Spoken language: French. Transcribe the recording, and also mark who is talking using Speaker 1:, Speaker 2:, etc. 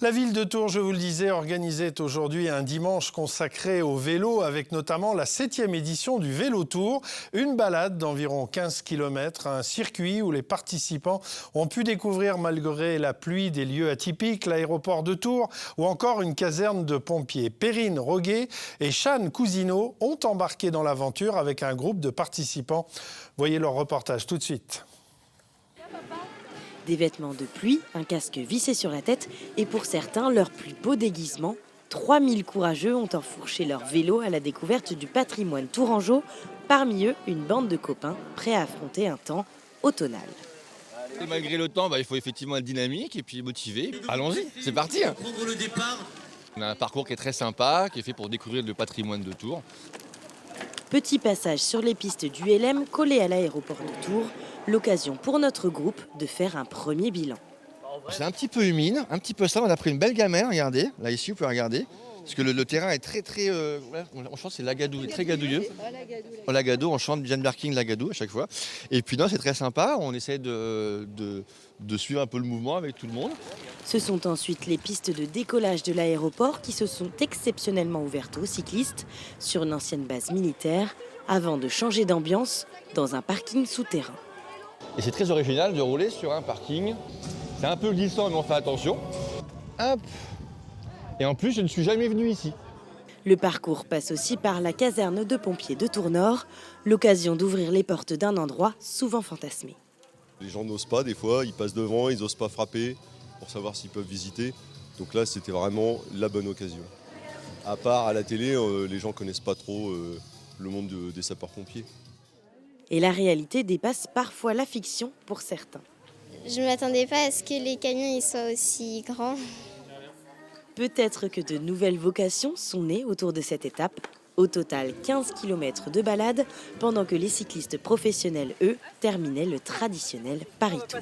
Speaker 1: La ville de Tours, je vous le disais, organisait aujourd'hui un dimanche consacré au vélo avec notamment la 7e édition du Vélo Tour. Une balade d'environ 15 km, un circuit où les participants ont pu découvrir malgré la pluie des lieux atypiques, l'aéroport de Tours ou encore une caserne de pompiers. Perrine Roguet et Chane Cousineau ont embarqué dans l'aventure avec un groupe de participants. Voyez leur reportage tout de suite.
Speaker 2: Des vêtements de pluie, un casque vissé sur la tête et pour certains, leur plus beau déguisement. 3000 courageux ont enfourché leur vélo à la découverte du patrimoine tourangeau. Parmi eux, une bande de copains prêts à affronter un temps automnal.
Speaker 3: Et malgré le temps, il faut effectivement être dynamique et puis motivé. Allons-y, c'est parti. On a un parcours qui est très sympa, qui est fait pour découvrir le patrimoine de Tours.
Speaker 2: Petit passage sur les pistes du LM collé à l'aéroport de Tours. L'occasion pour notre groupe de faire un premier bilan.
Speaker 3: C'est un petit peu humide, un petit peu ça. On a pris une belle gamelle, regardez. Là ici, vous pouvez regarder. Parce que le terrain est très, on chante, c'est Lagadou, très gadouilleux. Lagadou, on chante Jane Birkin Lagadou à chaque fois. Et puis non, c'est très sympa. On essaie de suivre un peu le mouvement avec tout le monde.
Speaker 2: Ce sont ensuite les pistes de décollage de l'aéroport qui se sont exceptionnellement ouvertes aux cyclistes sur une ancienne base militaire avant de changer d'ambiance dans un parking souterrain.
Speaker 3: Et c'est très original de rouler sur un parking. C'est un peu glissant, mais on fait attention. Hop. Et en plus, je ne suis jamais venu ici.
Speaker 2: Le parcours passe aussi par la caserne de pompiers de Tours-Nord, l'occasion d'ouvrir les portes d'un endroit souvent fantasmé.
Speaker 4: Les gens n'osent pas, des fois, ils passent devant, ils n'osent pas frapper pour savoir s'ils peuvent visiter. Donc là, c'était vraiment la bonne occasion. À part à la télé, les gens ne connaissent pas trop le monde des sapeurs-pompiers.
Speaker 2: Et la réalité dépasse parfois la fiction pour certains.
Speaker 5: Je ne m'attendais pas à ce que les camions ils soient aussi grands.
Speaker 2: Peut-être que de nouvelles vocations sont nées autour de cette étape. Au total, 15 km de balade, pendant que les cyclistes professionnels, eux, terminaient le traditionnel Paris-Tours.